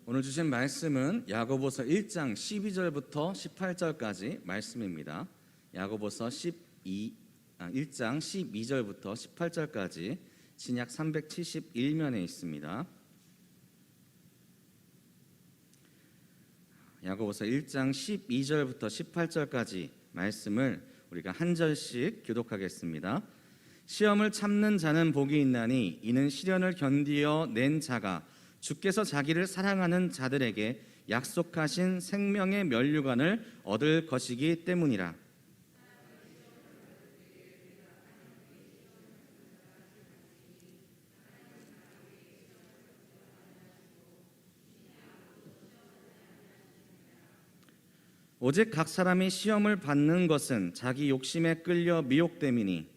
오늘 주신 말씀은 야고보서 1장 12절부터 18절까지 말씀입니다. 야고보서 1장 12절부터 18절까지 신약 371면에 있습니다. 야고보서 1장 12절부터 18절까지 말씀을 우리가 한 절씩 교독하겠습니다. 시험을 참는 자는 복이 있나니 이는 시련을 견디어 낸 자가 주께서 자기를 사랑하는 자들에게 약속하신 생명의 면류관을 얻을 것이기 때문이라. 오직 각 사람이 시험을 받는 것은 자기 욕심에 끌려 미혹됨이니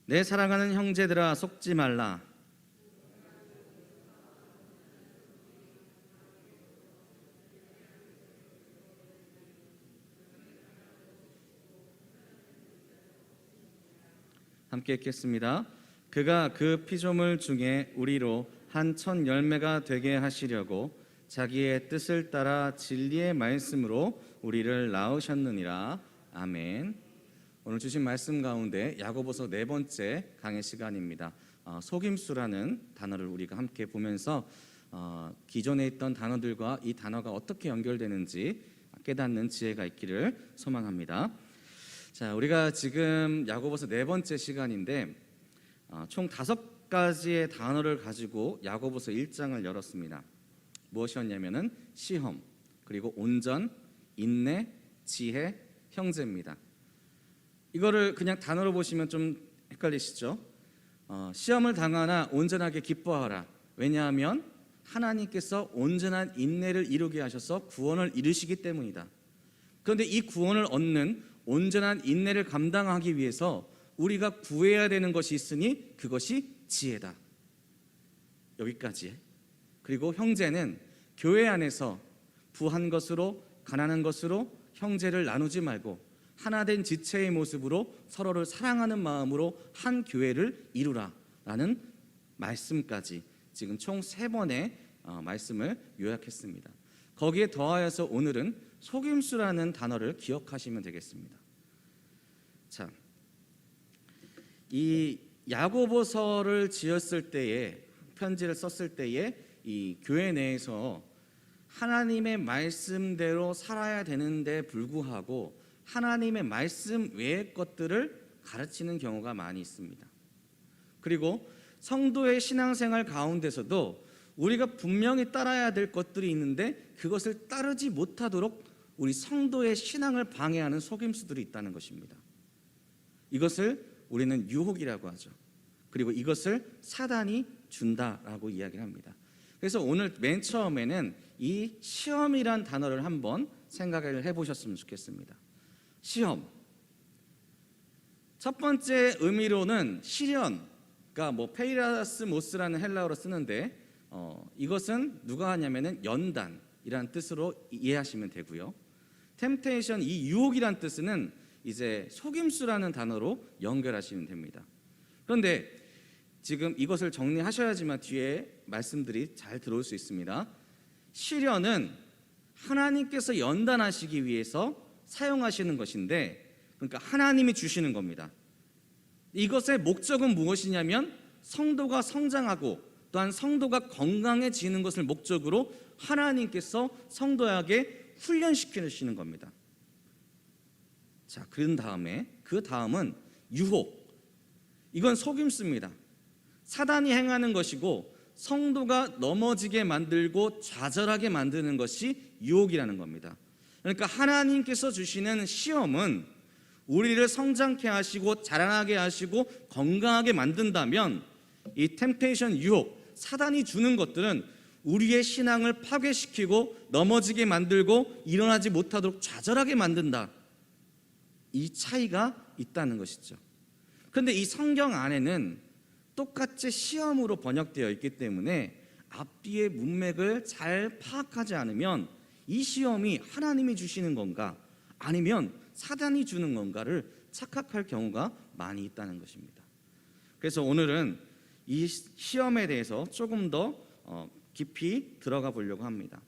내 사랑하는 형제들아 속지 말라. 함께 읽겠습니다. 그가 그 피조물 중에 우리로 한 천 열매가 되게 하시려고 자기의 뜻을 따라 진리의 말씀으로 우리를 낳으셨느니라. 아멘. 오늘 주신 말씀 가운데 야고보서 네 번째 강의 시간입니다. 속임수라는 단어를 우리가 함께 보면서 기존에 있던 단어들과 이 단어가 어떻게 연결되는지 깨닫는 지혜가 있기를 소망합니다. 자, 우리가 지금 야고보서 네 번째 시간인데 총 5가지의 단어를 가지고 야고보서 1장을 열었습니다. 무엇이었냐면은 시험, 그리고 온전, 인내, 지혜, 형제입니다. 이거를 그냥 단어로 보시면 좀 헷갈리시죠? 시험을 당하나 온전하게 기뻐하라. 왜냐하면 하나님께서 온전한 인내를 이루게 하셔서 구원을 이루시기 때문이다. 그런데 이 구원을 얻는 온전한 인내를 감당하기 위해서 우리가 구해야 되는 것이 있으니 그것이 지혜다. 여기까지. 그리고 형제는 교회 안에서 부한 것으로 가난한 것으로 형제를 나누지 말고 하나된 지체의 모습으로 서로를 사랑하는 마음으로 한 교회를 이루라 라는 말씀까지 지금 총 3번의 말씀을 요약했습니다. 거기에 더하여서 오늘은 속임수라는 단어를 기억하시면 되겠습니다. 자, 이 야고보서를 지었을 때에, 편지를 썼을 때에 이 교회 내에서 하나님의 말씀대로 살아야 되는데 불구하고 하나님의 말씀 외의 것들을 가르치는 경우가 많이 있습니다. 그리고 성도의 신앙생활 가운데서도 우리가 분명히 따라야 될 것들이 있는데 그것을 따르지 못하도록 우리 성도의 신앙을 방해하는 속임수들이 있다는 것입니다. 이것을 우리는 유혹이라고 하죠. 그리고 이것을 사단이 준다라고 이야기를 합니다. 그래서 오늘 맨 처음에는 이 시험이란 단어를 한번 생각을 해보셨으면 좋겠습니다. 시험. 첫 번째 의미로는 시련, 그러니까 페이라스모스라는 헬라어로 쓰는데 이것은 누가 하냐면은 연단이라는 뜻으로 이해하시면 되고요. 템테이션, 이 유혹이란 뜻은 이제 속임수라는 단어로 연결하시면 됩니다. 그런데 지금 이것을 정리하셔야지만 뒤에 말씀들이 잘 들어올 수 있습니다. 시련은 하나님께서 연단하시기 위해서 사용하시는 것인데, 그러니까 하나님이 주시는 겁니다. 이것의 목적은 무엇이냐면 성도가 성장하고 또한 성도가 건강해지는 것을 목적으로 하나님께서 성도에게 훈련시키시는 겁니다. 자, 그런 다음에 그 다음은 유혹. 이건 속임수입니다. 사단이 행하는 것이고 성도가 넘어지게 만들고 좌절하게 만드는 것이 유혹이라는 겁니다. 그러니까 하나님께서 주시는 시험은 우리를 성장케 하시고 자라나게 하시고 건강하게 만든다면, 이 템테이션, 유혹, 사단이 주는 것들은 우리의 신앙을 파괴시키고 넘어지게 만들고 일어나지 못하도록 좌절하게 만든다. 이 차이가 있다는 것이죠. 그런데 이 성경 안에는 똑같이 시험으로 번역되어 있기 때문에 앞뒤의 문맥을 잘 파악하지 않으면 이 시험이 하나님이 주시는 건가 아니면 사단이 주는 건가를 착각할 경우가 많이 있다는 것입니다. 그래서 오늘은 이 시험에 대해서 조금 더 깊이 들어가 보려고 합니다.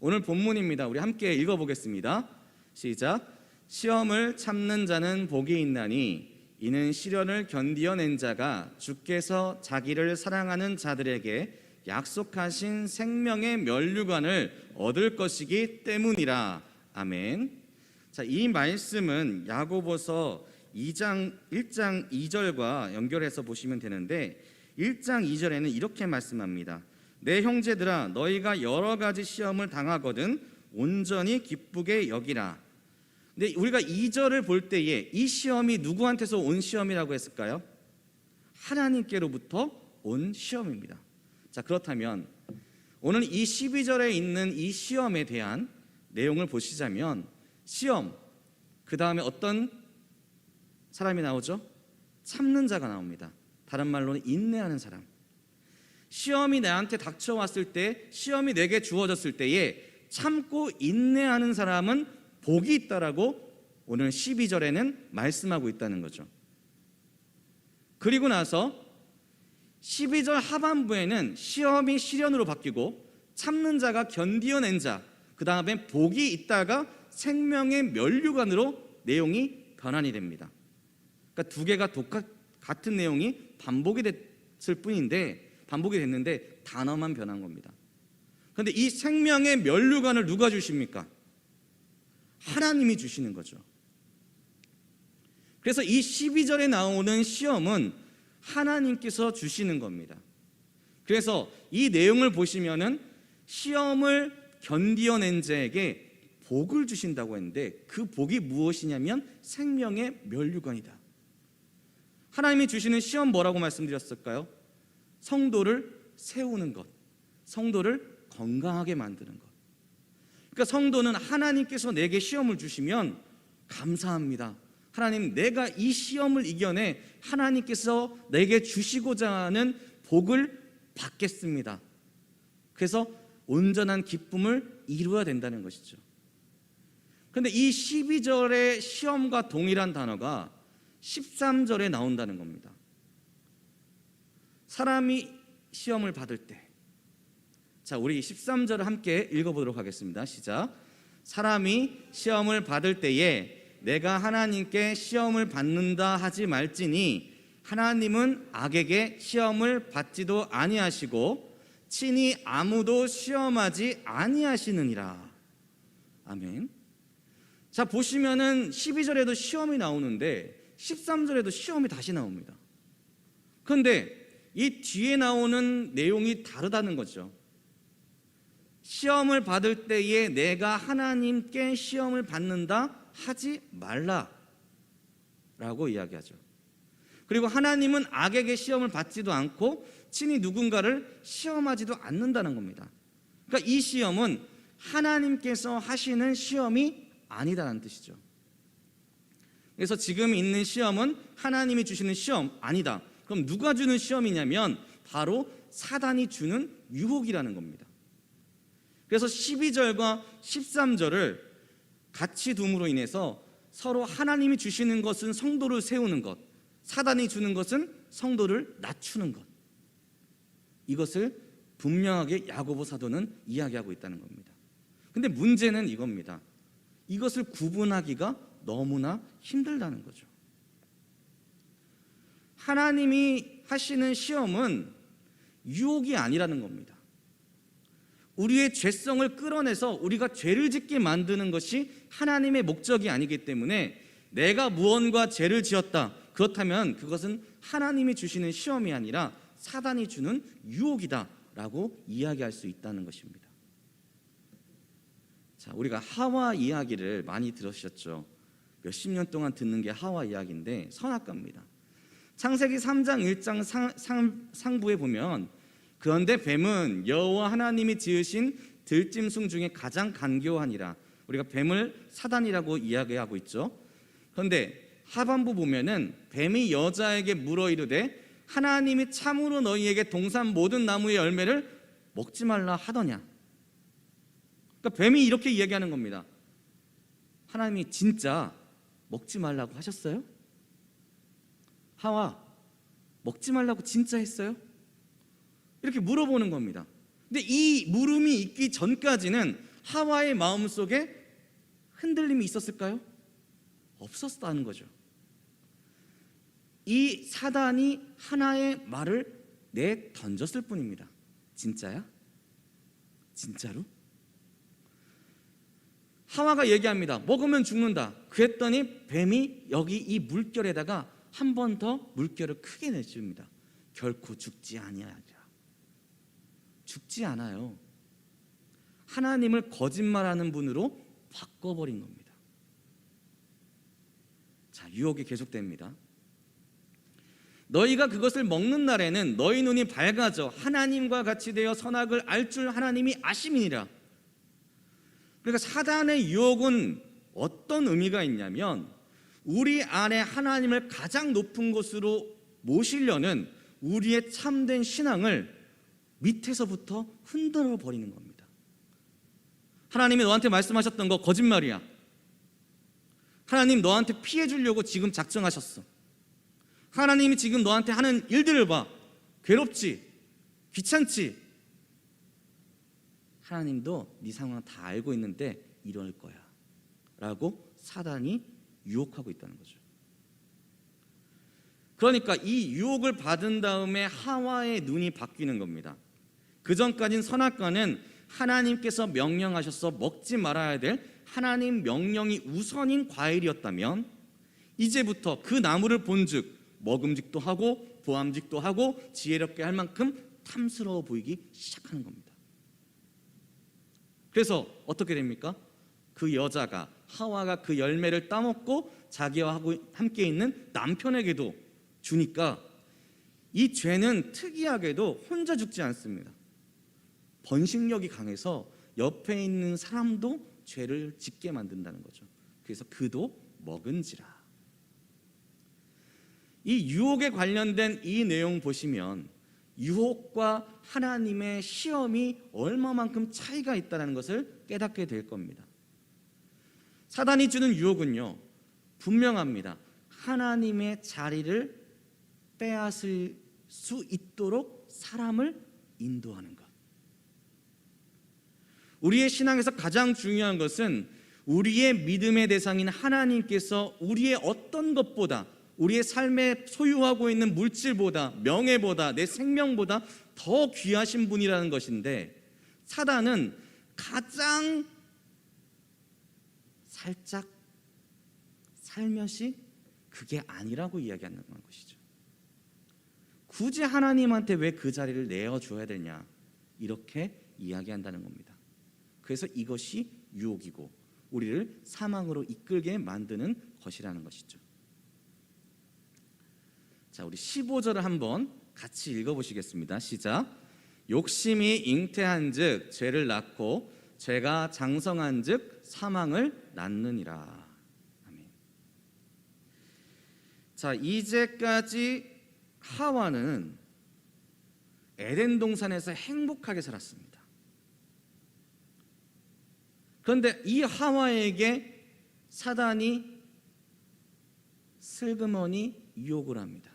오늘 본문입니다. 우리 함께 읽어보겠습니다. 시작. 시험을 참는 자는 복이 있나니 이는 시련을 견디어낸 자가 주께서 자기를 사랑하는 자들에게 약속하신 생명의 면류관을 얻을 것이기 때문이라. 아멘. 자, 이 말씀은 야고보서 1장 2절과 연결해서 보시면 되는데 1장 2절에는 이렇게 말씀합니다. 내 형제들아 너희가 여러 가지 시험을 당하거든 온전히 기쁘게 여기라. 근데 우리가 2절을 볼 때에 이 시험이 누구한테서 온 시험이라고 했을까요? 하나님께로부터 온 시험입니다. 자, 그렇다면 오늘 이 12절에 있는 이 시험에 대한 내용을 보시자면 시험, 그 다음에 어떤 사람이 나오죠? 참는 자가 나옵니다. 다른 말로는 인내하는 사람. 시험이 나한테 닥쳐왔을 때, 시험이 내게 주어졌을 때에 참고 인내하는 사람은 복이 있다라고 오늘 12절에는 말씀하고 있다는 거죠. 그리고 나서 12절 하반부에는 시험이 시련으로 바뀌고 참는 자가 견디어낸 자, 그 다음에 복이 있다가 생명의 면류관으로 내용이 변환이 됩니다. 그러니까 두 개가 같은 내용이 반복이 됐을 뿐인데, 반복이 됐는데 단어만 변한 겁니다. 그런데 이 생명의 면류관을 누가 주십니까? 하나님이 주시는 거죠. 그래서 이 12절에 나오는 시험은 하나님께서 주시는 겁니다. 그래서 이 내용을 보시면은 시험을 견디어낸 자에게 복을 주신다고 했는데 그 복이 무엇이냐면 생명의 면류관이다. 하나님이 주시는 시험 뭐라고 말씀드렸을까요? 성도를 세우는 것, 성도를 건강하게 만드는 것. 그러니까 성도는 하나님께서 내게 시험을 주시면 감사합니다. 하나님, 내가 이 시험을 이겨내 하나님께서 내게 주시고자 하는 복을 받겠습니다. 그래서 온전한 기쁨을 이루어야 된다는 것이죠. 그런데 이 12절의 시험과 동일한 단어가 13절에 나온다는 겁니다. 사람이 시험을 받을 때, 자, 우리 13절을 함께 읽어보도록 하겠습니다. 시작. 사람이 시험을 받을 때에 내가 하나님께 시험을 받는다 하지 말지니 하나님은 악에게 시험을 받지도 아니하시고 친히 아무도 시험하지 아니하시느니라. 아멘. 자, 보시면은 12절에도 시험이 나오는데 13절에도 시험이 다시 나옵니다. 그런데 이 뒤에 나오는 내용이 다르다는 거죠. 시험을 받을 때에 내가 하나님께 시험을 받는다 하지 말라라고 이야기하죠. 그리고 하나님은 악에게 시험을 받지도 않고 친히 누군가를 시험하지도 않는다는 겁니다. 그러니까 이 시험은 하나님께서 하시는 시험이 아니다라는 뜻이죠. 그래서 지금 있는 시험은 하나님이 주시는 시험 아니다. 그럼 누가 주는 시험이냐면 바로 사단이 주는 유혹이라는 겁니다. 그래서 12절과 13절을 같이 둠으로 인해서 서로 하나님이 주시는 것은 성도를 세우는 것, 사단이 주는 것은 성도를 낮추는 것, 이것을 분명하게 야고보 사도는 이야기하고 있다는 겁니다. 근데 문제는 이겁니다. 이것을 구분하기가 너무나 힘들다는 거죠. 하나님이 하시는 시험은 유혹이 아니라는 겁니다. 우리의 죄성을 끌어내서 우리가 죄를 짓게 만드는 것이 하나님의 목적이 아니기 때문에 내가 무언가 죄를 지었다, 그렇다면 그것은 하나님이 주시는 시험이 아니라 사단이 주는 유혹이다 라고 이야기할 수 있다는 것입니다. 자, 우리가 하와 이야기를 많이 들으셨죠. 몇십 년 동안 듣는 게 하와 이야기인데 선악과입니다. 창세기 3장 1장 상부에 보면 그런데 뱀은 여호와 하나님이 지으신 들짐승 중에 가장 간교하니라. 우리가 뱀을 사단이라고 이야기하고 있죠. 그런데 하반부 보면은 뱀이 여자에게 물어 이르되 하나님이 참으로 너희에게 동산 모든 나무의 열매를 먹지 말라 하더냐. 그러니까 뱀이 이렇게 이야기하는 겁니다. 하나님이 진짜 먹지 말라고 하셨어요? 하와, 먹지 말라고 진짜 했어요? 이렇게 물어보는 겁니다. 근데 이 물음이 있기 전까지는 하와의 마음속에 흔들림이 있었을까요? 없었다는 거죠. 이 사단이 하나의 말을 내던졌을 뿐입니다. 진짜야? 진짜로? 하와가 얘기합니다. 먹으면 죽는다. 그랬더니 뱀이 여기 이 물결에다가 한 번 더 물결을 크게 내줍니다. 결코 죽지 아니하리라. 죽지 않아요. 하나님을 거짓말하는 분으로 바꿔버린 겁니다. 자, 유혹이 계속됩니다. 너희가 그것을 먹는 날에는 너희 눈이 밝아져 하나님과 같이 되어 선악을 알 줄 하나님이 아심이니라. 그러니까 사단의 유혹은 어떤 의미가 있냐면 우리 안에 하나님을 가장 높은 곳으로 모시려는 우리의 참된 신앙을 밑에서부터 흔들어 버리는 겁니다. 하나님이 너한테 말씀하셨던 거 거짓말이야. 하나님 너한테 피해 주려고 지금 작정하셨어. 하나님이 지금 너한테 하는 일들을 봐. 괴롭지? 귀찮지? 하나님도 네 상황 다 알고 있는데 이럴 거야 라고 사단이 유혹하고 있다는 거죠. 그러니까 이 유혹을 받은 다음에 하와의 눈이 바뀌는 겁니다. 그전까진 선악과는 하나님께서 명령하셔서 먹지 말아야 될 하나님 명령이 우선인 과일이었다면 이제부터 그 나무를 본즉 먹음직도 하고 보암직도 하고 지혜롭게 할 만큼 탐스러워 보이기 시작하는 겁니다. 그래서 어떻게 됩니까? 그 여자가 하와가 그 열매를 따먹고 자기와 함께 있는 남편에게도 주니까 이 죄는 특이하게도 혼자 죽지 않습니다. 번식력이 강해서 옆에 있는 사람도 죄를 짓게 만든다는 거죠. 그래서 그도 먹은지라. 이 유혹에 관련된 이 내용 보시면 유혹과 하나님의 시험이 얼마만큼 차이가 있다는 것을 깨닫게 될 겁니다. 사단이 주는 유혹은요 분명합니다. 하나님의 자리를 빼앗을 수 있도록 사람을 인도하는 것. 우리의 신앙에서 가장 중요한 것은 우리의 믿음의 대상인 하나님께서 우리의 어떤 것보다 우리의 삶에 소유하고 있는 물질보다 명예보다 내 생명보다 더 귀하신 분이라는 것인데 사단은 가장 살짝 살며시 그게 아니라고 이야기하는 것이죠. 굳이 하나님한테 왜 그 자리를 내어줘야 되냐 이렇게 이야기한다는 겁니다. 그래서 이것이 유혹이고 우리를 사망으로 이끌게 만드는 것이라는 것이죠. 자, 우리 15절을 한번 같이 읽어보시겠습니다. 시작. 욕심이 잉태한즉 죄를 낳고 죄가 장성한즉 사망을 낳느니라. 아멘. 자, 이제까지 하와는 에덴 동산에서 행복하게 살았습니다. 그런데 이 하와에게 사단이 슬그머니 유혹을 합니다.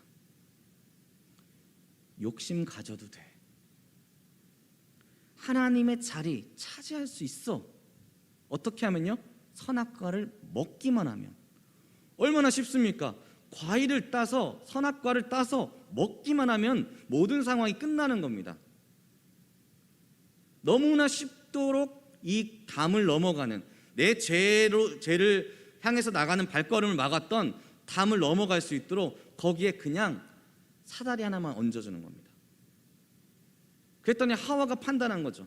욕심 가져도 돼. 하나님의 자리 차지할 수 있어. 어떻게 하면요? 선악과를 먹기만 하면. 얼마나 쉽습니까? 과일을 따서 선악과를 따서 먹기만 하면 모든 상황이 끝나는 겁니다. 너무나 쉽도록 이 담을 넘어가는 내 죄를 향해서 나가는 발걸음을 막았던 담을 넘어갈 수 있도록 거기에 그냥 사다리 하나만 얹어주는 겁니다. 그랬더니 하와가 판단한 거죠.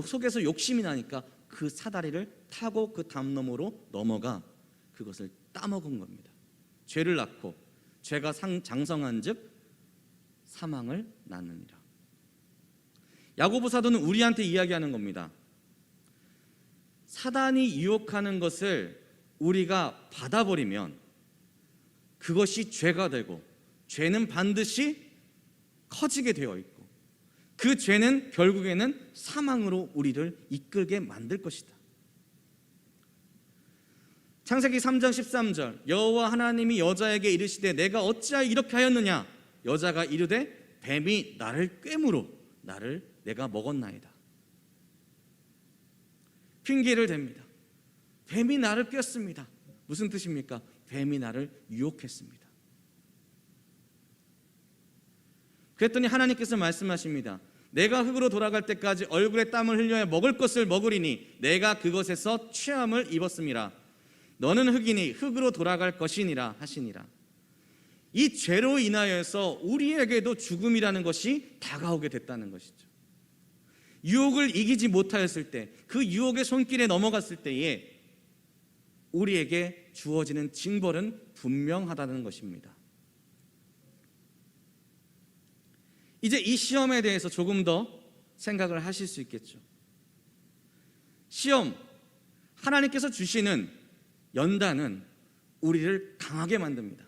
속에서 욕심이 나니까 그 사다리를 타고 그 담 너머로 넘어가 그것을 따먹은 겁니다. 죄를 낳고 죄가 장성한즉 사망을 낳느니라. 야고보 사도는 우리한테 이야기하는 겁니다. 사단이 유혹하는 것을 우리가 받아버리면 그것이 죄가 되고 죄는 반드시 커지게 되어 있고 그 죄는 결국에는 사망으로 우리를 이끌게 만들 것이다. 창세기 3장 13절 여호와 하나님이 여자에게 이르시되 내가 어찌하여 이렇게 하였느냐 여자가 이르되 뱀이 나를 꿰므로 나를 내가 먹었나이다. 핑계를 댑니다. 뱀이 나를 꿰었습니다. 무슨 뜻입니까? 뱀이 나를 유혹했습니다. 그랬더니 하나님께서 말씀하십니다. 내가 흙으로 돌아갈 때까지 얼굴에 땀을 흘려야 먹을 것을 먹으리니 내가 그것에서 취함을 입었음이라. 너는 흙이니 흙으로 돌아갈 것이니라 하시니라. 이 죄로 인하여서 우리에게도 죽음이라는 것이 다가오게 됐다는 것이죠. 유혹을 이기지 못하였을 때, 그 유혹의 손길에 넘어갔을 때에 우리에게 주어지는 징벌은 분명하다는 것입니다. 이제 이 시험에 대해서 조금 더 생각을 하실 수 있겠죠. 시험, 하나님께서 주시는 연단은 우리를 강하게 만듭니다.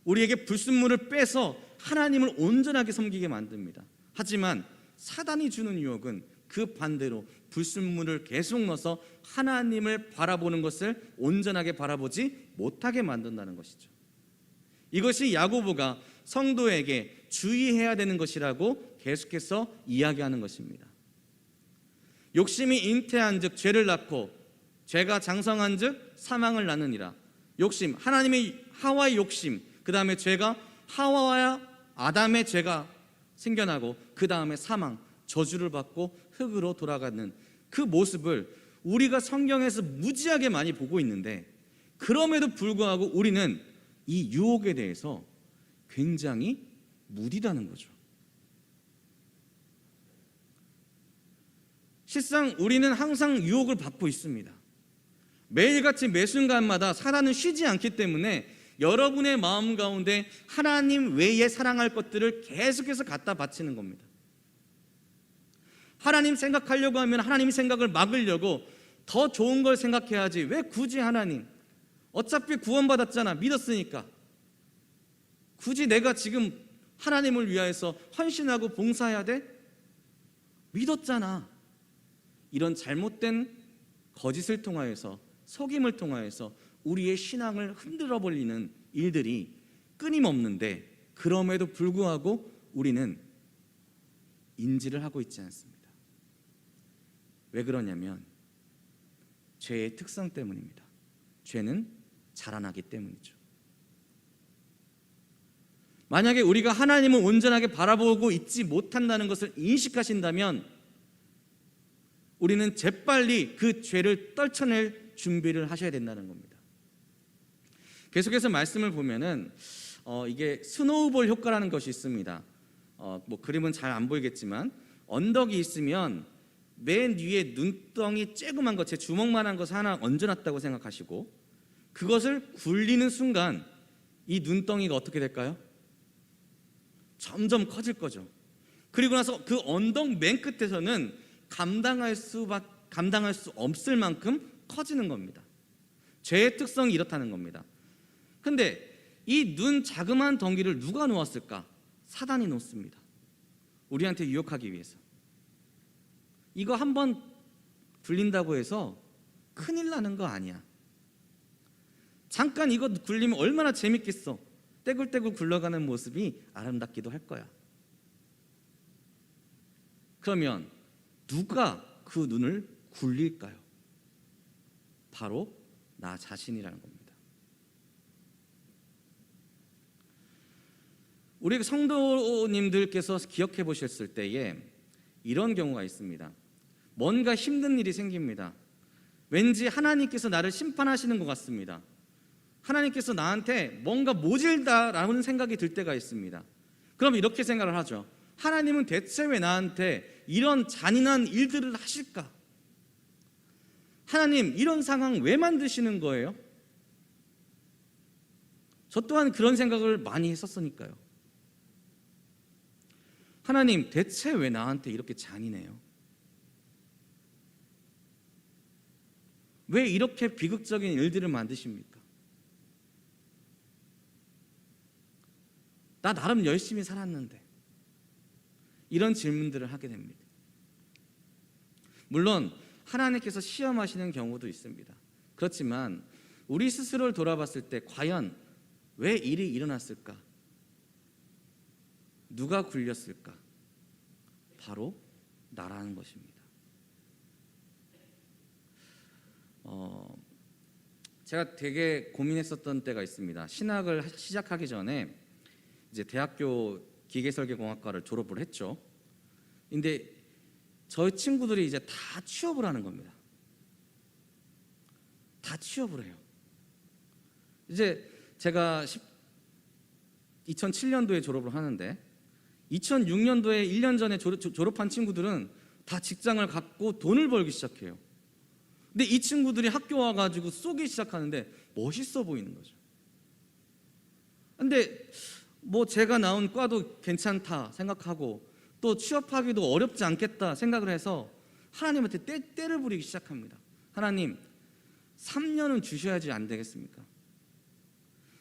우리에게 불순물을 빼서 하나님을 온전하게 섬기게 만듭니다. 하지만 사단이 주는 유혹은 그 반대로 불순물을 계속 넣어서 하나님을 바라보는 것을 온전하게 바라보지 못하게 만든다는 것이죠. 이것이 야고보가 성도에게 주의해야 되는 것이라고 계속해서 이야기하는 것입니다. 욕심이 잉태한 즉 죄를 낳고 죄가 장성한 즉 사망을 낳느니라. 욕심, 하나님의 하와의 욕심, 그 다음에 죄가 하와와 아담의 죄가 생겨나고 그 다음에 사망, 저주를 받고 흙으로 돌아가는 그 모습을 우리가 성경에서 무지하게 많이 보고 있는데, 그럼에도 불구하고 우리는 이 유혹에 대해서 굉장히 무디다는 거죠. 실상 우리는 항상 유혹을 받고 있습니다. 매일같이 매 순간마다 사단은 쉬지 않기 때문에 여러분의 마음 가운데 하나님 외에 사랑할 것들을 계속해서 갖다 바치는 겁니다. 하나님 생각하려고 하면 하나님의 생각을 막으려고 더 좋은 걸 생각해야지, 왜 굳이 하나님, 어차피 구원받았잖아, 믿었으니까 굳이 내가 지금 하나님을 위하여서 헌신하고 봉사해야 돼? 믿었잖아. 이런 잘못된 거짓을 통하여서, 속임을 통하여서 우리의 신앙을 흔들어 버리는 일들이 끊임없는데, 그럼에도 불구하고 우리는 인지를 하고 있지 않습니다. 왜 그러냐면 죄의 특성 때문입니다. 죄는 자라나기 때문이죠. 만약에 우리가 하나님을 온전하게 바라보고 있지 못한다는 것을 인식하신다면 우리는 재빨리 그 죄를 떨쳐낼 준비를 하셔야 된다는 겁니다. 계속해서 말씀을 보면은 이게 스노우볼 효과라는 것이 있습니다. 그림은 잘 안 보이겠지만 언덕이 있으면 맨 위에 눈덩이 쬐그만 것, 제 주먹만한 것을 하나 얹어놨다고 생각하시고 그것을 굴리는 순간 이 눈덩이가 어떻게 될까요? 점점 커질 거죠. 그리고 나서 그 언덕 맨 끝에서는 감당할 수 없을 만큼 커지는 겁니다. 죄의 특성이 이렇다는 겁니다. 근데 이 눈 자그마한 덩기를 누가 놓았을까? 사단이 놓습니다. 우리한테 유혹하기 위해서. 이거 한번 굴린다고 해서 큰일 나는 거 아니야. 잠깐 이거 굴리면 얼마나 재밌겠어. 떼굴떼굴 굴러가는 모습이 아름답기도 할 거야. 그러면 누가 그 눈을 굴릴까요? 바로 나 자신이라는 겁니다. 우리 성도님들께서 기억해 보셨을 때에 이런 경우가 있습니다. 뭔가 힘든 일이 생깁니다. 왠지 하나님께서 나를 심판하시는 것 같습니다. 하나님께서 나한테 뭔가 모질다라는 생각이 들 때가 있습니다. 그럼 이렇게 생각을 하죠. 하나님은 대체 왜 나한테 이런 잔인한 일들을 하실까? 하나님, 이런 상황 왜 만드시는 거예요? 저 또한 그런 생각을 많이 했었으니까요. 하나님, 대체 왜 나한테 이렇게 잔인해요? 왜 이렇게 비극적인 일들을 만드십니까? 나 나름 열심히 살았는데. 이런 질문들을 하게 됩니다. 물론 하나님께서 시험하시는 경우도 있습니다. 그렇지만 우리 스스로를 돌아봤을 때 과연 왜 일이 일어났을까? 누가 굴렸을까? 바로 나라는 것입니다. 제가 되게 고민했었던 때가 있습니다. 신학을 시작하기 전에 이제 대학교 기계설계공학과를 졸업을 했죠. 근데 저희 친구들이 이제 다 취업을 하는 겁니다. 다 취업을 해요. 이제 제가 2007년도에 졸업을 하는데 2006년도에 1년 전에 졸업한 친구들은 다 직장을 갖고 돈을 벌기 시작해요. 근데 이 친구들이 학교 와가지고 쏘기 시작하는데 멋있어 보이는 거죠. 근데 뭐 제가 나온 과도 괜찮다 생각하고 또 취업하기도 어렵지 않겠다 생각을 해서 하나님한테 때를 부리기 시작합니다. 하나님, 3년은 주셔야지 안 되겠습니까?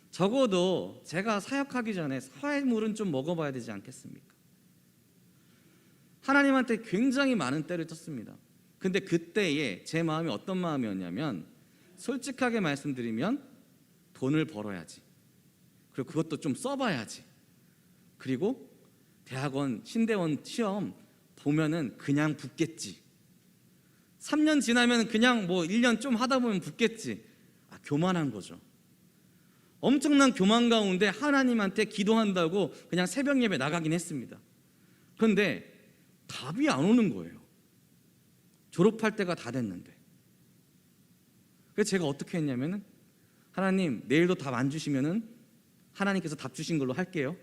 적어도 제가 사역하기 전에 사회물은 좀 먹어봐야 되지 않겠습니까? 하나님한테 굉장히 많은 때를 쳤습니다. 근데 그때에 제 마음이 어떤 마음이었냐면, 솔직하게 말씀드리면 돈을 벌어야지, 그리고 그것도 좀 써봐야지, 그리고 대학원 신대원 시험 보면은 그냥 붙겠지, 3년 지나면 그냥 뭐 1년 좀 하다 보면 붙겠지. 교만한 거죠. 엄청난 교만 가운데 하나님한테 기도한다고 그냥 새벽 예배 나가긴 했습니다. 그런데 답이 안 오는 거예요. 졸업할 때가 다 됐는데. 그래서 제가 어떻게 했냐면은, 하나님 내일도 답 안 주시면은 하나님께서 답 주신 걸로 할게요.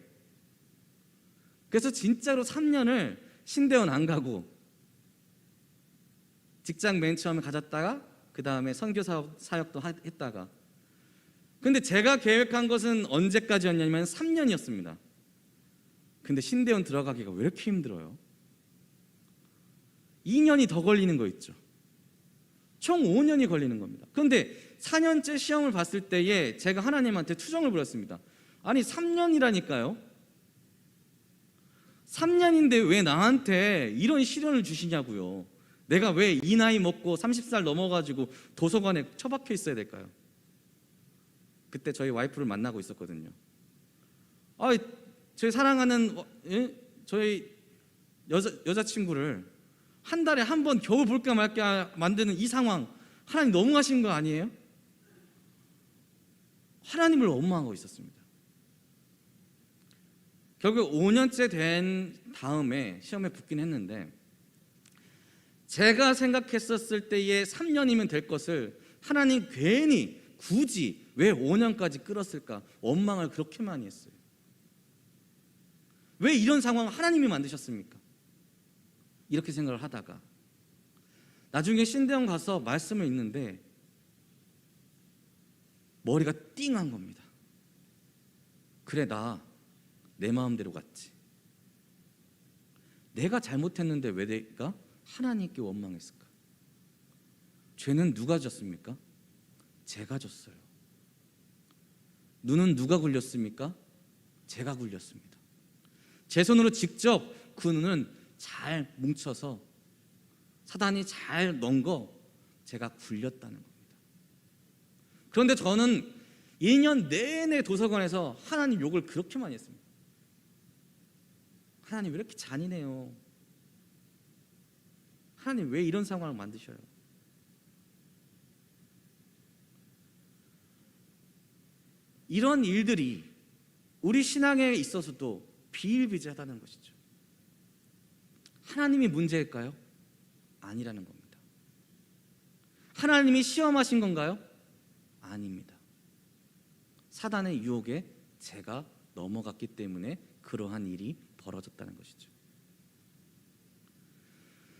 그래서 진짜로 3년을 신대원 안 가고 직장 맨 처음에 가졌다가 그 다음에 선교 사역도 했다가, 근데 제가 계획한 것은 언제까지였냐면 3년이었습니다. 근데 신대원 들어가기가 왜 이렇게 힘들어요? 2년이 더 걸리는 거 있죠. 총 5년이 걸리는 겁니다. 그런데 4년째 시험을 봤을 때에 제가 하나님한테 투정을 부렸습니다. 아니 3년이라니까요. 3년인데 왜 나한테 이런 시련을 주시냐고요. 내가 왜 이 나이 먹고 30살 넘어가지고 도서관에 처박혀 있어야 될까요? 그때 저희 와이프를 만나고 있었거든요. 저희 사랑하는 저희 여자친구를 한 달에 한 번 겨우 볼까 말까 만드는 이 상황, 하나님 너무하신 거 아니에요? 하나님을 원망하고 있었습니다. 결국 5년째 된 다음에 시험에 붙긴 했는데, 제가 생각했었을 때에 3년이면 될 것을 하나님 괜히 굳이 왜 5년까지 끌었을까 원망을 그렇게 많이 했어요. 왜 이런 상황을 하나님이 만드셨습니까? 이렇게 생각을 하다가 나중에 신대원 가서 말씀을 읽는데 머리가 띵한 겁니다. 그래, 나 내 마음대로 갔지. 내가 잘못했는데 왜 내가 하나님께 원망했을까? 죄는 누가 졌습니까? 제가 졌어요. 눈은 누가 굴렸습니까? 제가 굴렸습니다. 제 손으로 직접 그 눈은 잘 뭉쳐서 사단이 잘 넣은 거 제가 굴렸다는 겁니다. 그런데 저는 2년 내내 도서관에서 하나님 욕을 그렇게 많이 했습니다. 하나님 왜 이렇게 잔인해요? 하나님 왜 이런 상황을 만드셔요? 이런 일들이 우리 신앙에 있어서도 비일비재하다는 것이죠. 하나님이 문제일까요? 아니라는 겁니다. 하나님이 시험하신 건가요? 아닙니다. 사단의 유혹에 제가 넘어갔기 때문에 그러한 일이 벌어졌다는 것이죠.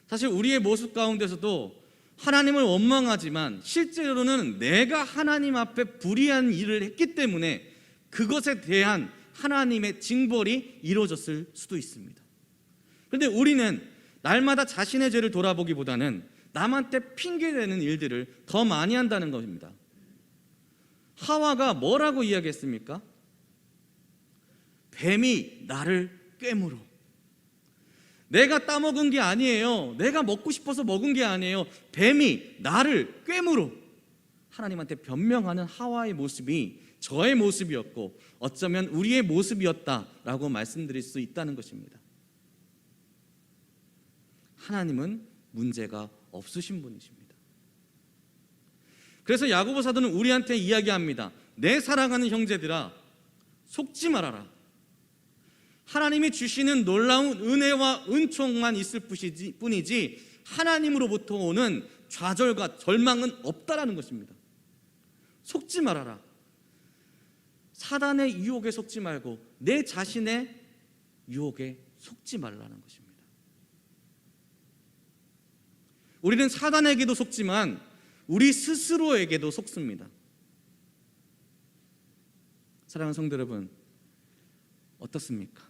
사실 우리의 모습 가운데서도 하나님을 원망하지만 실제로는 내가 하나님 앞에 불의한 일을 했기 때문에 그것에 대한 하나님의 징벌이 이루어졌을 수도 있습니다. 그런데 우리는 날마다 자신의 죄를 돌아보기보다는 남한테 핑계대는 일들을 더 많이 한다는 것입니다. 하와가 뭐라고 이야기했습니까? 뱀이 나를 꿰물어. 내가 따먹은 게 아니에요. 내가 먹고 싶어서 먹은 게 아니에요. 뱀이 나를 꿰물어. 하나님한테 변명하는 하와의 모습이 저의 모습이었고 어쩌면 우리의 모습이었다라고 말씀드릴 수 있다는 것입니다. 하나님은 문제가 없으신 분이십니다. 그래서 야고보 사도는 우리한테 이야기합니다. 내 사랑하는 형제들아, 속지 말아라. 하나님이 주시는 놀라운 은혜와 은총만 있을 뿐이지 하나님으로부터 오는 좌절과 절망은 없다라는 것입니다. 속지 말아라. 사단의 유혹에 속지 말고 내 자신의 유혹에 속지 말라는 것입니다. 우리는 사단에게도 속지만 우리 스스로에게도 속습니다. 사랑하는 성도 여러분, 어떻습니까?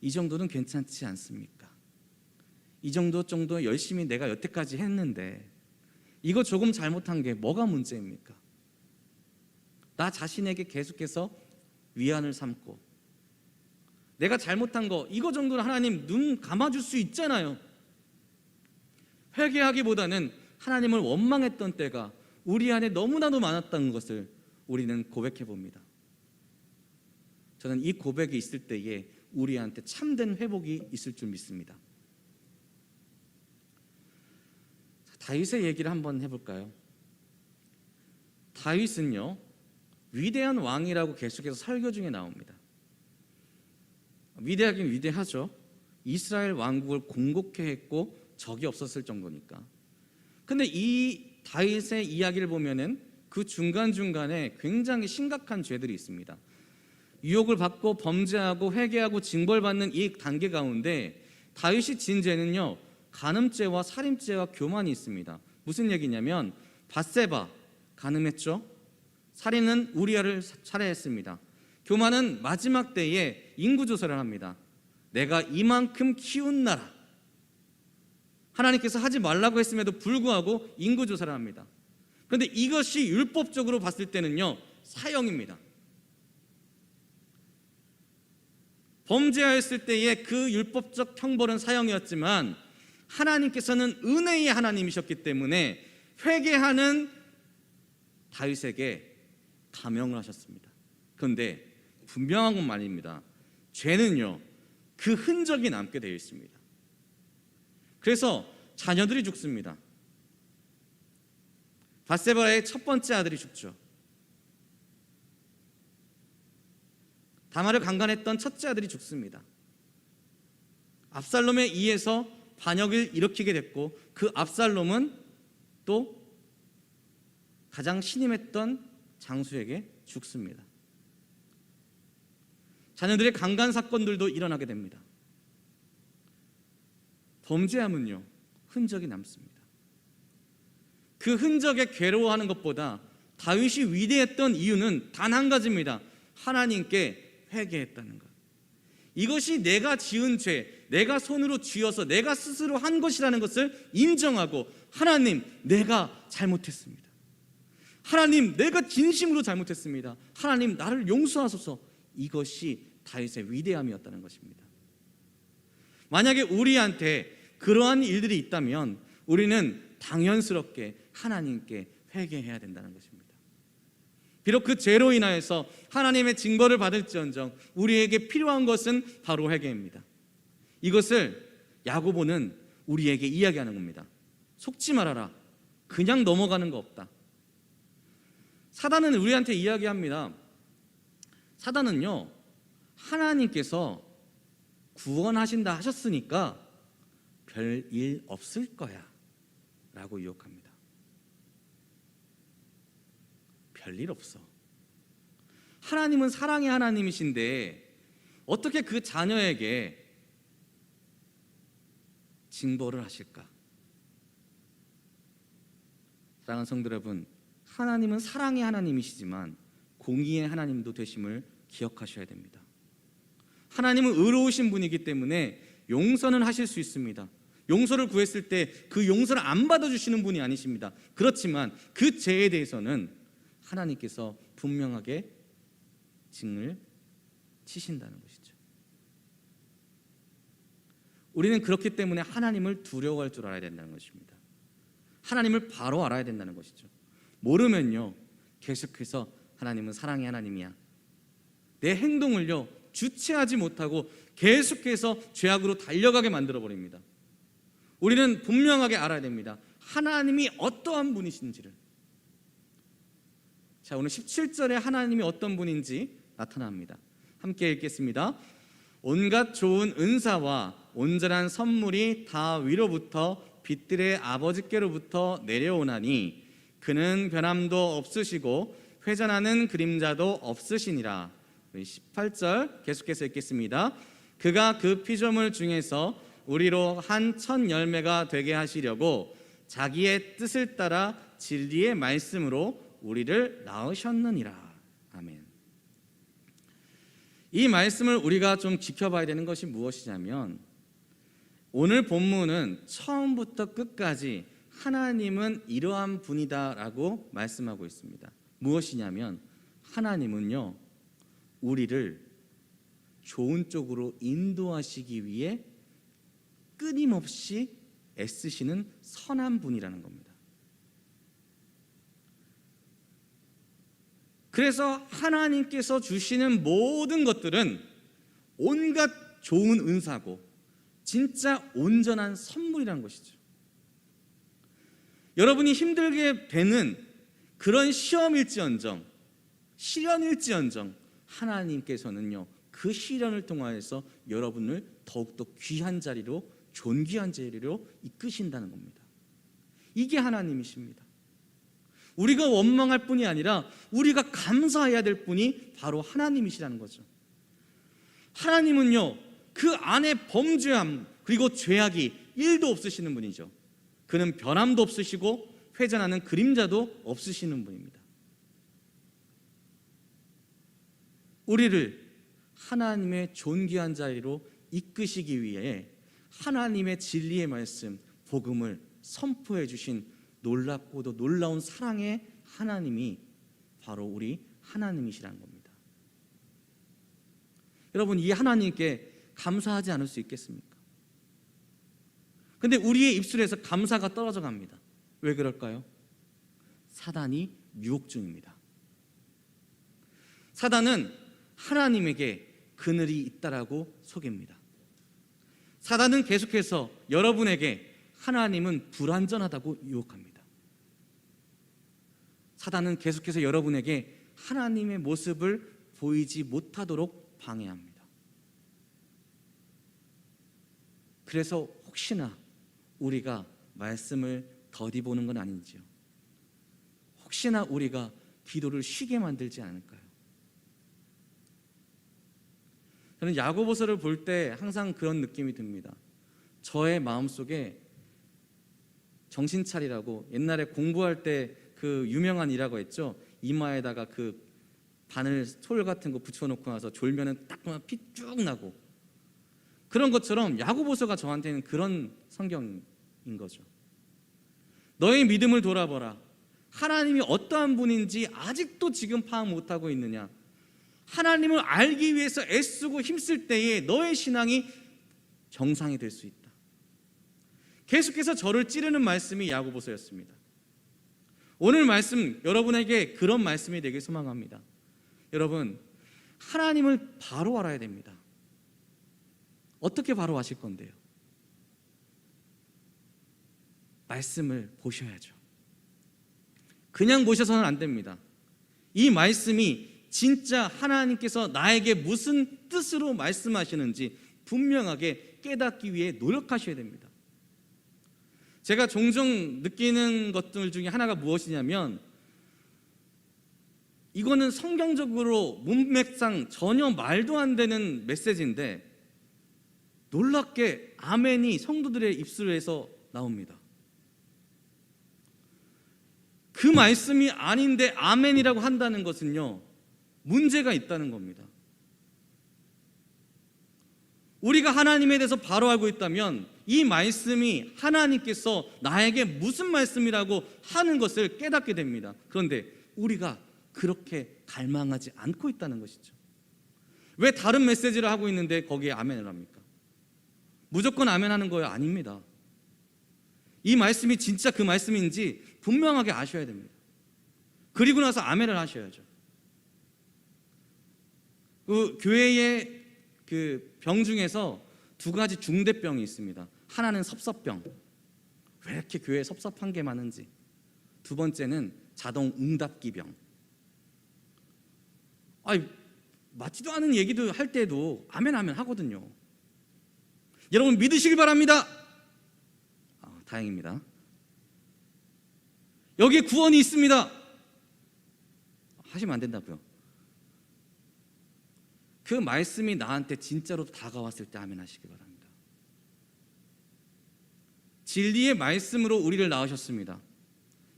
이 정도는 괜찮지 않습니까? 이 정도 열심히 내가 여태까지 했는데 이거 조금 잘못한 게 뭐가 문제입니까? 나 자신에게 계속해서 위안을 삼고 내가 잘못한 거 이거 정도는 하나님 눈 감아줄 수 있잖아요. 회개하기보다는 하나님을 원망했던 때가 우리 안에 너무나도 많았다는 것을 우리는 고백해 봅니다. 저는 이 고백이 있을 때에 우리한테 참된 회복이 있을 줄 믿습니다. 다윗의 얘기를 한번 해볼까요? 다윗은요, 위대한 왕이라고 계속해서 설교 중에 나옵니다. 위대하긴 위대하죠. 이스라엘 왕국을 공곡해 했고 적이 없었을 정도니까. 근데 이 다윗의 이야기를 보면은 그 중간중간에 굉장히 심각한 죄들이 있습니다. 유혹을 받고 범죄하고 회개하고 징벌받는 이 단계 가운데 다윗이 진 죄는요, 간음죄와 살인죄와 교만이 있습니다. 무슨 얘기냐면 밧세바 간음했죠. 살인은 우리아를 살해했습니다. 교만은 마지막 때에 인구조사를 합니다. 내가 이만큼 키운 나라, 하나님께서 하지 말라고 했음에도 불구하고 인구조사를 합니다. 그런데 이것이 율법적으로 봤을 때는요, 사형입니다. 범죄하였을 때의 그 율법적 형벌은 사형이었지만 하나님께서는 은혜의 하나님이셨기 때문에 회개하는 다윗에게 감형을 하셨습니다. 그런데 분명한 건 말입니다. 죄는요, 그 흔적이 남게 되어 있습니다. 그래서 자녀들이 죽습니다. 밧세바의 첫 번째 아들이 죽죠. 다말을 강간했던 첫째 아들이 죽습니다. 압살롬에 의해서 반역을 일으키게 됐고 그 압살롬은 또 가장 신임했던 장수에게 죽습니다. 자녀들의 강간 사건들도 일어나게 됩니다. 범죄함은요, 흔적이 남습니다. 그 흔적에 괴로워하는 것보다 다윗이 위대했던 이유는 단 한 가지입니다. 하나님께 회개했다는 것. 이것이 내가 지은 죄, 내가 손으로 쥐어서 내가 스스로 한 것이라는 것을 인정하고 하나님, 내가 잘못했습니다. 하나님, 내가 진심으로 잘못했습니다. 하나님, 나를 용서하소서. 이것이 다윗의 위대함이었다는 것입니다. 만약에 우리한테 그러한 일들이 있다면 우리는 당연스럽게 하나님께 회개해야 된다는 것입니다. 비록 그 죄로 인하여서 하나님의 징벌을 받을지언정 우리에게 필요한 것은 바로 회개입니다. 이것을 야고보는 우리에게 이야기하는 겁니다. 속지 말아라. 그냥 넘어가는 거 없다. 사단은 우리한테 이야기합니다. 사단은요, 하나님께서 구원하신다 하셨으니까 별일 없을 거야 라고 유혹합니다. 별일 없어. 하나님은 사랑의 하나님이신데 어떻게 그 자녀에게 징벌을 하실까? 사랑하는 성도 여러분, 하나님은 사랑의 하나님이시지만 공의의 하나님도 되심을 기억하셔야 됩니다. 하나님은 의로우신 분이기 때문에 용서는 하실 수 있습니다. 용서를 구했을 때 그 용서를 안 받아주시는 분이 아니십니다. 그렇지만 그 죄에 대해서는 하나님께서 분명하게 징을 치신다는 것이죠. 우리는 그렇기 때문에 하나님을 두려워할 줄 알아야 된다는 것입니다. 하나님을 바로 알아야 된다는 것이죠. 모르면요, 계속해서 하나님은 사랑의 하나님이야. 내 행동을요 주체하지 못하고 계속해서 죄악으로 달려가게 만들어버립니다. 우리는 분명하게 알아야 됩니다. 하나님이 어떠한 분이신지를. 자, 오늘 17절에 하나님이 어떤 분인지 나타납니다. 함께 읽겠습니다. 온갖 좋은 은사와 온전한 선물이 다 위로부터 빛들의 아버지께로부터 내려오나니 그는 변함도 없으시고 회전하는 그림자도 없으시니라. 18절 계속해서 읽겠습니다. 그가 그 피조물 중에서 우리로 한 첫 열매가 되게 하시려고 자기의 뜻을 따라 진리의 말씀으로 우리를 낳으셨느니라. 아멘. 이 말씀을 우리가 좀 지켜봐야 되는 것이 무엇이냐면, 오늘 본문은 처음부터 끝까지 하나님은 이러한 분이다라고 말씀하고 있습니다. 무엇이냐면 하나님은요 우리를 좋은 쪽으로 인도하시기 위해 끊임없이 애쓰시는 선한 분이라는 겁니다. 그래서 하나님께서 주시는 모든 것들은 온갖 좋은 은사고 진짜 온전한 선물이라는 것이죠. 여러분이 힘들게 되는 그런 시험일지언정, 시련일지언정, 하나님께서는요 그 시련을 통하여서 여러분을 더욱더 귀한 자리로, 존귀한 자리로 이끄신다는 겁니다. 이게 하나님이십니다. 우리가 원망할 뿐이 아니라 우리가 감사해야 될 분이 바로 하나님이시라는 거죠. 하나님은요 그 안에 범죄함 그리고 죄악이 1도 없으시는 분이죠. 그는 변함도 없으시고 회전하는 그림자도 없으시는 분입니다. 우리를 하나님의 존귀한 자리로 이끄시기 위해 하나님의 진리의 말씀, 복음을 선포해 주신 놀랍고도 놀라운 사랑의 하나님이 바로 우리 하나님이시라는 겁니다. 여러분, 이 하나님께 감사하지 않을 수 있겠습니까? 근데 우리의 입술에서 감사가 떨어져 갑니다. 왜 그럴까요? 사단이 유혹 중입니다. 사단은 하나님에게 그늘이 있다라고 속입니다. 사단은 계속해서 여러분에게 하나님은 불완전하다고 유혹합니다. 사단은 계속해서 여러분에게 하나님의 모습을 보이지 못하도록 방해합니다. 그래서 혹시나 우리가 말씀을 더디 보는 건 아닌지요? 혹시나 우리가 기도를 쉬게 만들지 않을까요? 저는 야고보서를 볼 때 항상 그런 느낌이 듭니다. 저의 마음속에 정신 차리라고, 옛날에 공부할 때 그 유명한 이라고 했죠. 이마에다가 그 바늘 솔 같은 거 붙여놓고 나서 졸면은 딱 보면 피 쭉 나고, 그런 것처럼 야고보서가 저한테는 그런 성경인 거죠. 너의 믿음을 돌아보라. 하나님이 어떠한 분인지 아직도 지금 파악 못하고 있느냐? 하나님을 알기 위해서 애쓰고 힘쓸 때에 너의 신앙이 정상이 될 수 있다. 계속해서 저를 찌르는 말씀이 야고보서였습니다. 오늘 말씀 여러분에게 그런 말씀이 되길 소망합니다. 여러분, 하나님을 바로 알아야 됩니다. 어떻게 바로 아실 건데요? 말씀을 보셔야죠. 그냥 보셔서는 안 됩니다. 이 말씀이 진짜 하나님께서 나에게 무슨 뜻으로 말씀하시는지 분명하게 깨닫기 위해 노력하셔야 됩니다. 제가 종종 느끼는 것들 중에 하나가 무엇이냐면, 이거는 성경적으로 문맥상 전혀 말도 안 되는 메시지인데 놀랍게 아멘이 성도들의 입술에서 나옵니다. 그 말씀이 아닌데 아멘이라고 한다는 것은요, 문제가 있다는 겁니다. 우리가 하나님에 대해서 바로 알고 있다면 이 말씀이 하나님께서 나에게 무슨 말씀이라고 하는 것을 깨닫게 됩니다. 그런데 우리가 그렇게 갈망하지 않고 있다는 것이죠. 왜 다른 메시지를 하고 있는데 거기에 아멘을 합니까? 무조건 아멘하는 거예요? 아닙니다. 이 말씀이 진짜 그 말씀인지 분명하게 아셔야 됩니다. 그리고 나서 아멘을 하셔야죠. 그 교회의 그 병 중에서 두 가지 중대병이 있습니다. 하나는 섭섭병. 왜 이렇게 교회에 섭섭한 게 많은지. 두 번째는 자동 응답기병. 아니, 맞지도 않은 얘기도 할 때도 아멘 아멘 하거든요. 여러분 믿으시길 바랍니다. 다행입니다. 여기에 구원이 있습니다. 하시면 안 된다고요. 그 말씀이 나한테 진짜로 다가왔을 때 아멘 하시기 바랍니다. 진리의 말씀으로 우리를 낳으셨습니다.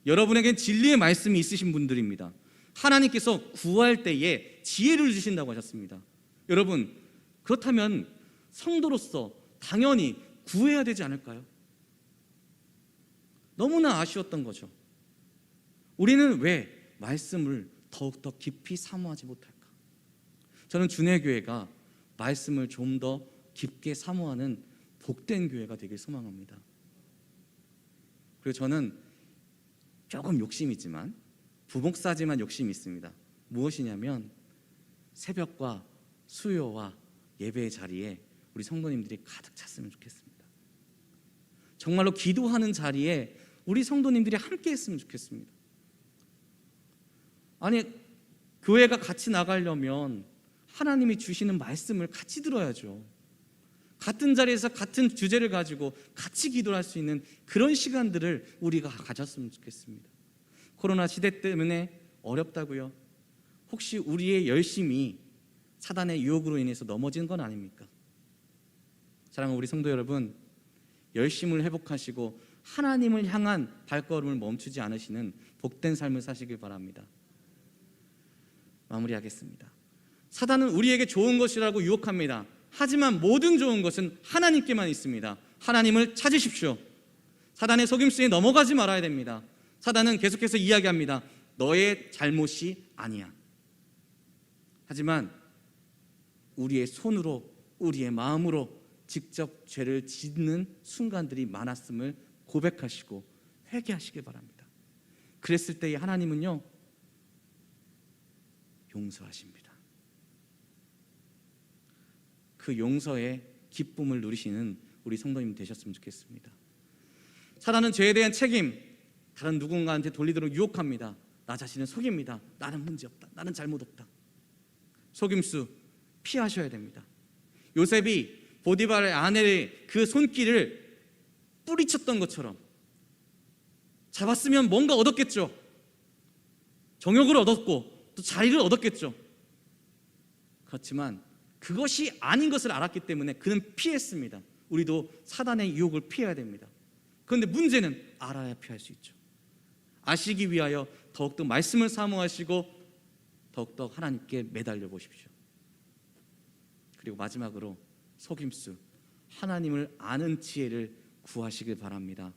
여러분에겐 진리의 말씀이 있으신 분들입니다. 하나님께서 구할 때에 지혜를 주신다고 하셨습니다. 여러분, 그렇다면 성도로서 당연히 구해야 되지 않을까요? 너무나 아쉬웠던 거죠. 우리는 왜 말씀을 더욱더 깊이 사모하지 못할까? 저는 준혜교회가 말씀을 좀 더 깊게 사모하는 복된 교회가 되길 소망합니다. 그리고 저는 조금 욕심이지만 부목사지만 욕심이 있습니다. 무엇이냐면 새벽과 수요와 예배의 자리에 우리 성도님들이 가득 찼으면 좋겠습니다. 정말로 기도하는 자리에 우리 성도님들이 함께 했으면 좋겠습니다. 아니, 교회가 같이 나가려면 하나님이 주시는 말씀을 같이 들어야죠. 같은 자리에서 같은 주제를 가지고 같이 기도할 수 있는 그런 시간들을 우리가 가졌으면 좋겠습니다. 코로나 시대 때문에 어렵다고요? 혹시 우리의 열심이 사단의 유혹으로 인해서 넘어진 건 아닙니까? 사랑하는 우리 성도 여러분, 열심을 회복하시고 하나님을 향한 발걸음을 멈추지 않으시는 복된 삶을 사시길 바랍니다. 마무리하겠습니다. 사단은 우리에게 좋은 것이라고 유혹합니다. 하지만 모든 좋은 것은 하나님께만 있습니다. 하나님을 찾으십시오. 사단의 속임수에 넘어가지 말아야 됩니다. 사단은 계속해서 이야기합니다. 너의 잘못이 아니야. 하지만 우리의 손으로, 우리의 마음으로 직접 죄를 짓는 순간들이 많았음을 고백하시고 회개하시길 바랍니다. 그랬을 때에 하나님은요, 용서하십니다. 그 용서의 기쁨을 누리시는 우리 성도님 되셨으면 좋겠습니다. 사단은 죄에 대한 책임 다른 누군가한테 돌리도록 유혹합니다. 나 자신을 속입니다. 나는 문제없다. 나는 잘못 없다. 속임수 피하셔야 됩니다. 요셉이 보디발의 아내의 그 손길을 뿌리쳤던 것처럼 잡았으면 뭔가 얻었겠죠. 정욕을 얻었고 또 자리를 얻었겠죠. 그렇지만 그것이 아닌 것을 알았기 때문에 그는 피했습니다. 우리도 사단의 유혹을 피해야 됩니다. 그런데 문제는 알아야 피할 수 있죠. 아시기 위하여 더욱더 말씀을 사모하시고 더욱더 하나님께 매달려 보십시오. 그리고 마지막으로 속임수, 하나님을 아는 지혜를 구하시길 바랍니다.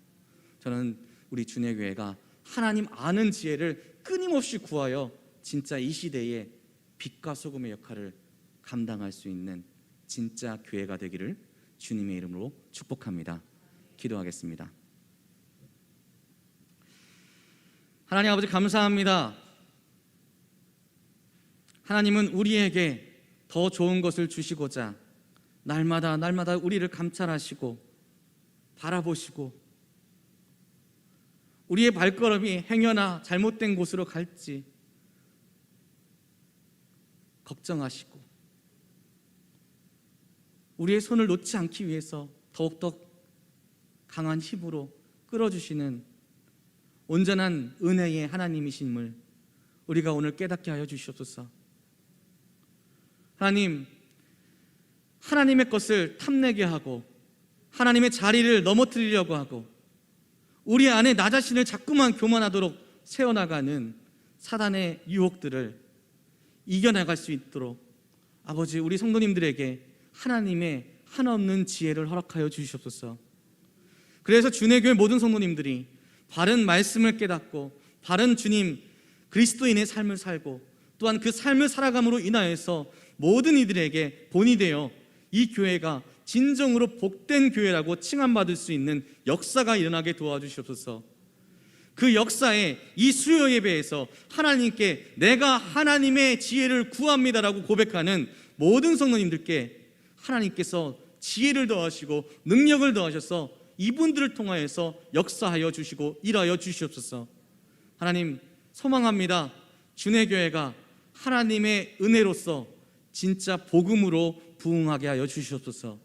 저는 우리 준혜교회가 하나님 아는 지혜를 끊임없이 구하여 진짜 이 시대에 빛과 소금의 역할을 감당할 수 있는 진짜 교회가 되기를 주님의 이름으로 축복합니다. 기도하겠습니다. 하나님 아버지 감사합니다. 하나님은 우리에게 더 좋은 것을 주시고자 날마다 우리를 감찰하시고 바라보시고 우리의 발걸음이 행여나 잘못된 곳으로 갈지 걱정하시고 우리의 손을 놓지 않기 위해서 더욱더 강한 힘으로 끌어주시는 온전한 은혜의 하나님이심을 우리가 오늘 깨닫게 하여 주시옵소서. 하나님, 하나님의 것을 탐내게 하고 하나님의 자리를 넘어뜨리려고 하고 우리 안에 나 자신을 자꾸만 교만하도록 세워나가는 사단의 유혹들을 이겨나갈 수 있도록 아버지, 우리 성도님들에게 하나님의 한없는 지혜를 허락하여 주시옵소서. 그래서 준혜교회 모든 성도님들이 바른 말씀을 깨닫고 바른 주님 그리스도인의 삶을 살고 또한 그 삶을 살아감으로 인하여서 모든 이들에게 본이 되어 이 교회가 진정으로 복된 교회라고 칭함받을 수 있는 역사가 일어나게 도와주시옵소서. 그 역사에 이 수요 예배에서 하나님께 내가 하나님의 지혜를 구합니다라고 고백하는 모든 성도님들께 하나님께서 지혜를 더하시고 능력을 더하셔서 이분들을 통하여서 역사하여 주시고 일하여 주시옵소서. 하나님 소망합니다. 주의 교회가 하나님의 은혜로서 진짜 복음으로 부흥하게 하여 주시옵소서.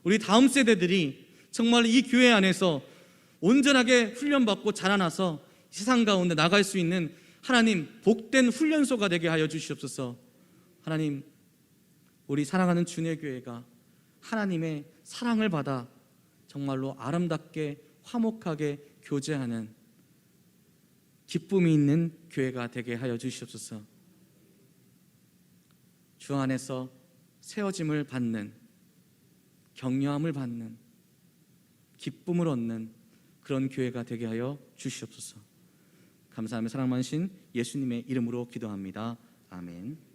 우리 다음 세대들이 정말 이 교회 안에서 온전하게 훈련받고 자라나서 세상 가운데 나갈 수 있는 하나님 복된 훈련소가 되게 하여 주시옵소서. 하나님 우리 사랑하는 주의 교회가 하나님의 사랑을 받아 정말로 아름답게 화목하게 교제하는 기쁨이 있는 교회가 되게 하여 주시옵소서. 주 안에서 세워짐을 받는, 격려함을 받는, 기쁨을 얻는 그런 교회가 되게 하여 주시옵소서. 감사하며 사랑 많으신 예수님의 이름으로 기도합니다. 아멘.